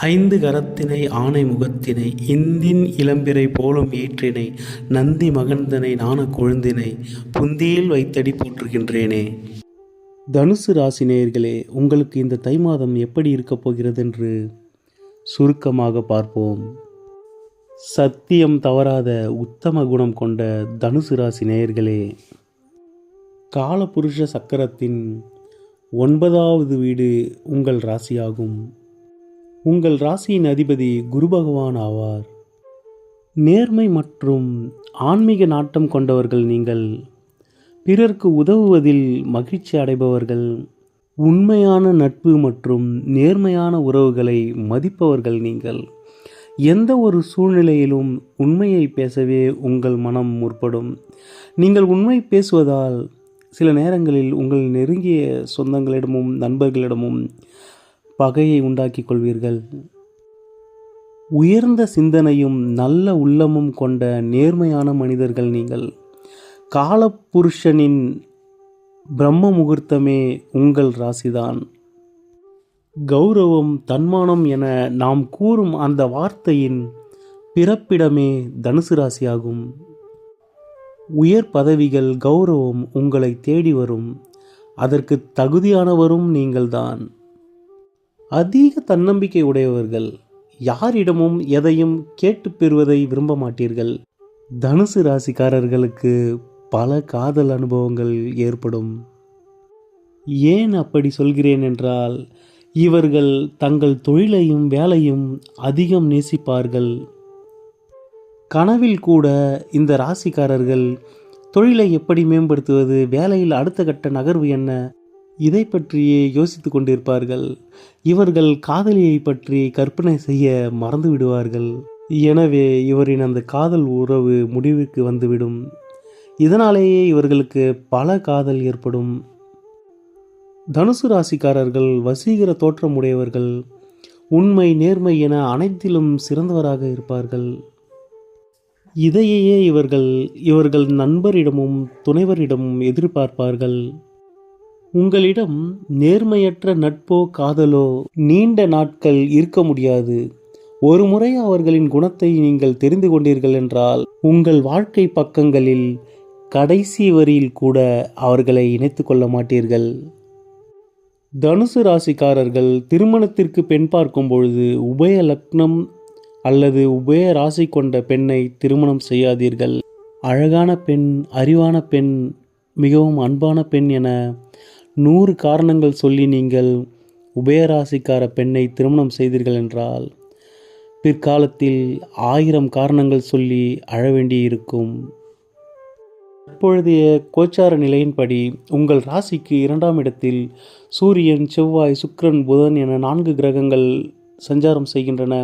ஐந்து கரத்தினை ஆனை முகத்தினை இந்தின் இளம்பிறை போலும் ஈற்றினை நந்தி மகந்தனை நாண கொழுந்தினை புந்தியில் வைத்தடி போற்றுகின்றேனே. தனுசு ராசி நேயர்களே, உங்களுக்கு இந்த தை மாதம் எப்படி இருக்கப் போகிறது என்று சுருக்கமாக பார்ப்போம். சத்தியம் தவறாத உத்தம குணம் கொண்ட தனுசு ராசி நேயர்களே, காலபுருஷ சக்கரத்தின் 9வது வீடு உங்கள் ராசியாகும். உங்கள் ராசியின் அதிபதி குரு பகவான் ஆவார். நேர்மை மற்றும் ஆன்மீக நாட்டம் கொண்டவர்கள் நீங்கள். பிறருக்கு உதவுவதில் மகிழ்ச்சி அடைபவர்கள். உண்மையான நட்பு மற்றும் நேர்மையான உறவுகளை மதிப்பவர்கள் நீங்கள். எந்த ஒரு சூழ்நிலையிலும் உண்மையை பேசவே உங்கள் மனம் முற்படும். நீங்கள் உண்மை பேசுவதால் சில நேரங்களில் உங்கள் நெருங்கிய சொந்தங்களிடமும் நண்பர்களிடமும் பகையை உண்டாக்கி கொள்வீர்கள். உயர்ந்த சிந்தனையும் நல்ல உள்ளமும் கொண்ட நேர்மையான மனிதர்கள் நீங்கள். காலபுருஷனின் பிரம்ம முகூர்த்தமே உங்கள் ராசிதான். கௌரவம், தன்மானம் என நாம் கூறும் அந்த வார்த்தையின் பிறப்பிடமே தனுசு ராசியாகும். உயர் பதவிகள், கௌரவம் உங்களை தேடி வரும். அதற்கு தகுதியானவரும் நீங்கள்தான். அதிக தன்னம்பிக்கை உடையவர்கள். யாரிடமும் எதையும் கேட்டு பெறுவதை விரும்ப மாட்டீர்கள். தனுசு ராசிக்காரர்களுக்கு பல காதல் அனுபவங்கள் ஏற்படும். ஏன் அப்படி சொல்கிறேன் என்றால், இவர்கள் தங்கள் தொழிலையும் வேலையும் அதிகம் நேசிப்பார்கள். கனவில் கூட இந்த ராசிக்காரர்கள் தொழிலை எப்படி மேம்படுத்துவது, வேலையில் அடுத்த கட்ட நகர்வு என்ன, இதை பற்றியே யோசித்து கொண்டிருப்பார்கள். இவர்கள் காதலியை பற்றி கற்பனை செய்ய மறந்து விடுவார்கள். எனவே இவரின் அந்த காதல் உறவு முடிவுக்கு வந்துவிடும். இதனாலேயே இவர்களுக்கு பல காதல் ஏற்படும். தனுசு ராசிக்காரர்கள் வசீகர தோற்றம் உடையவர்கள். உண்மை, நேர்மை என அனைத்திலும் சிறந்தவராக இருப்பார்கள். இதையே இவர்கள் நண்பரிடமும் துணைவரிடமும் எதிர்பார்ப்பார்கள். உங்களிடம் நேர்மையற்ற நட்போ காதலோ நீண்ட நாட்கள் இருக்க முடியாது. ஒரு முறை அவர்களின் குணத்தை நீங்கள் தெரிந்து கொண்டீர்கள் என்றால் உங்கள் வாழ்க்கை பக்கங்களில் கடைசி வரியில் கூட அவர்களை இணைத்து கொள்ள மாட்டீர்கள். தனுசு ராசிக்காரர்கள் திருமணத்திற்கு பெண் பார்க்கும் பொழுது உபய லக்னம் அல்லது உபய ராசி கொண்ட பெண்ணை திருமணம் செய்யாதீர்கள். அழகான பெண், அறிவான பெண், மிகவும் அன்பான பெண் என 100 காரணங்கள் சொல்லி நீங்கள் உபயராசிக்கார பெண்ணை திருமணம் செய்தீர்கள் என்றால் பிற்காலத்தில் 1000 காரணங்கள் சொல்லி அழ வேண்டியிருக்கும். தற்பொழுதைய கோச்சார நிலையின்படி உங்கள் ராசிக்கு 2ஆம் இடத்தில் சூரியன், செவ்வாய், சுக்கிரன், புதன் என 4 கிரகங்கள் சஞ்சாரம் செய்கின்றன.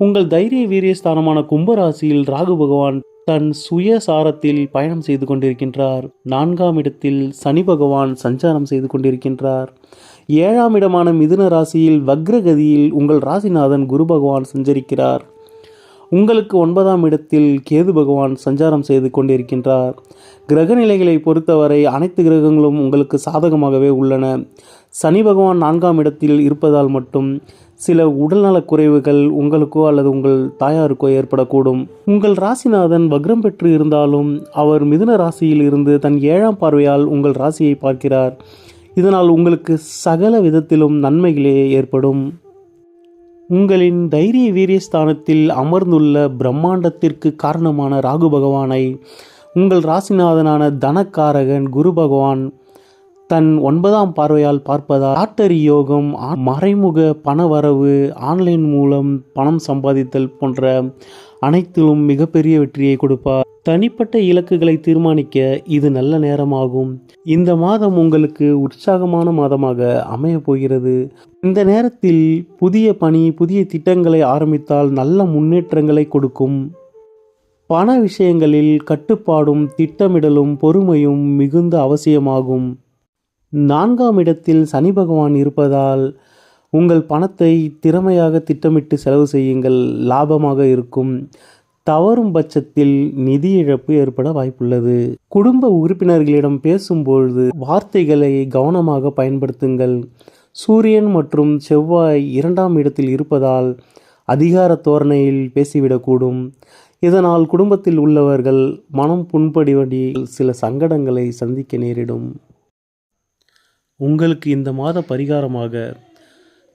உங்கள் தைரிய வீரிய ஸ்தானமான கும்பராசியில் ராகு பகவான் தன் சுயசாரத்தில் பயணம் செய்து கொண்டிருக்கின்றார். 4ஆம் இடத்தில் சனி பகவான் சஞ்சாரம் செய்து கொண்டிருக்கின்றார். 7ஆம் இடமான மிதுன ராசியில் வக்ரகதியில் உங்கள் ராசிநாதன் குரு பகவான் சஞ்சரிக்கிறார். உங்களுக்கு 9ஆம் இடத்தில் கேது பகவான் சஞ்சாரம் செய்து கொண்டிருக்கின்றார். கிரக நிலைகளை பொறுத்தவரை அனைத்து கிரகங்களும் உங்களுக்கு சாதகமாகவே உள்ளன. சனி பகவான் 4ஆம் இடத்தில் இருப்பதால் மட்டும் சில உடல்நலக் குறைவுகள் உங்களுக்கோ அல்லது உங்கள் தாயாருக்கோ ஏற்படக்கூடும். உங்கள் ராசிநாதன் வக்ரம் பெற்று இருந்தாலும் அவர் மிதுன ராசியில் இருந்து தன் 7ஆம் பார்வையால் உங்கள் ராசியை பார்க்கிறார். இதனால் உங்களுக்கு சகல விதத்திலும் நன்மைகளே ஏற்படும். உங்களின் தைரிய வீரியஸ்தானத்தில் அமர்ந்துள்ள பிரம்மாண்டத்திற்கு காரணமான ராகு பகவானை உங்கள் ராசிநாதனான தனக்காரகன் குரு பகவான் தன் 9ஆம் பார்வையால் பார்ப்பதால் லாட்டரி யோகம், மறைமுக பணவரவு, ஆன்லைன் மூலம் பணம் சம்பாதித்தல் போன்ற அனைத்திலும் மிகப்பெரிய வெற்றியை கொடுப்பார். தனிப்பட்ட இலக்குகளை தீர்மானிக்க இது நல்ல நேரமாகும். இந்த மாதம் உங்களுக்கு உற்சாகமான மாதமாக அமைய போகிறது. இந்த நேரத்தில் புதிய பணி, புதிய திட்டங்களை ஆரம்பித்தால் நல்ல முன்னேற்றங்களை கொடுக்கும். பண விஷயங்களில் கட்டுப்பாடும் திட்டமிடலும் பொறுமையும் மிகுந்த அவசியமாகும். 4ஆம் இடத்தில் சனி பகவான் இருப்பதால் உங்கள் பணத்தை திறமையாக திட்டமிட்டு செலவு செய்யுங்கள். லாபமாக இருக்கும். தவறும் பட்சத்தில் நிதி இழப்பு ஏற்பட வாய்ப்புள்ளது. குடும்ப உறுப்பினர்களிடம் பேசும்பொழுது வார்த்தைகளை கவனமாக பயன்படுத்துங்கள். சூரியன் மற்றும் செவ்வாய் 2ஆம் இடத்தில் இருப்பதால் அதிகார தோரணையில் பேசிவிடக்கூடும். இதனால் குடும்பத்தில் உள்ளவர்கள் மனம் புண்படும்படி சில சங்கடங்களை சந்திக்க நேரிடும். உங்களுக்கு இந்த மாத பரிகாரமாக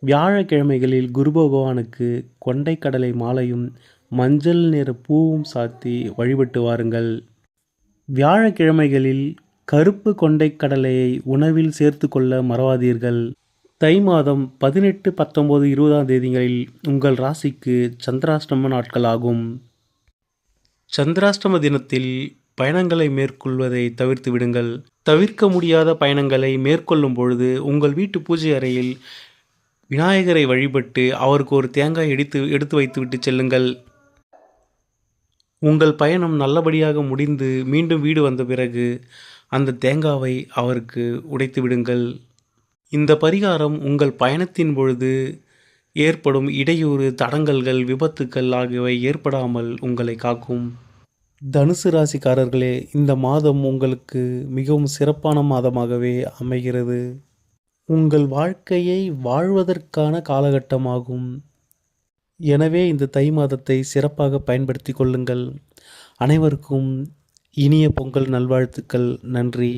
வியாழக்கிழமைகளில் குரு பகவானுக்கு கொண்டைக்கடலை மாலையும் மஞ்சள் நிற பூவும் சாத்தி வழிபட்டு வாருங்கள். வியாழக்கிழமைகளில் கருப்பு கொண்டைக்கடலையை உணவில் சேர்த்து கொள்ள மறவாதீர்கள். தை மாதம் 18, 19, 20ஆம் தேதிகளில் உங்கள் ராசிக்கு சந்திராஷ்டம நாட்கள் ஆகும். சந்திராஷ்டம தினத்தில் பயணங்களை மேற்கொள்வதை தவிர்த்து விடுங்கள். தவிர்க்க முடியாத பயணங்களை மேற்கொள்ளும் பொழுது உங்கள் வீட்டு பூஜை அறையில் விநாயகரை வழிபட்டு அவருக்கு ஒரு தேங்காய் எடுத்து வைத்துவிட்டு செல்லுங்கள். உங்கள் பயணம் நல்லபடியாக முடிந்து மீண்டும் வீடு வந்த பிறகு அந்த தேங்காவை அவருக்கு உடைத்து விடுங்கள். இந்த பரிகாரம் உங்கள் பயணத்தின் பொழுது ஏற்படும் இடையூறு, தடங்கல்கள், விபத்துக்கள் ஆகியவை ஏற்படாமல் உங்களை காக்கும். தனுசு ராசிக்காரர்களே, இந்த மாதம் உங்களுக்கு மிகவும் சிறப்பான மாதமாகவே அமைகிறது. உங்கள் வாழ்க்கையை வாழ்வதற்கான காலகட்டமாகும். எனவே இந்த தை மாதத்தை சிறப்பாக பயன்படுத்தி கொள்ளுங்கள். அனைவருக்கும் இனிய பொங்கல் நல்வாழ்த்துக்கள். நன்றி.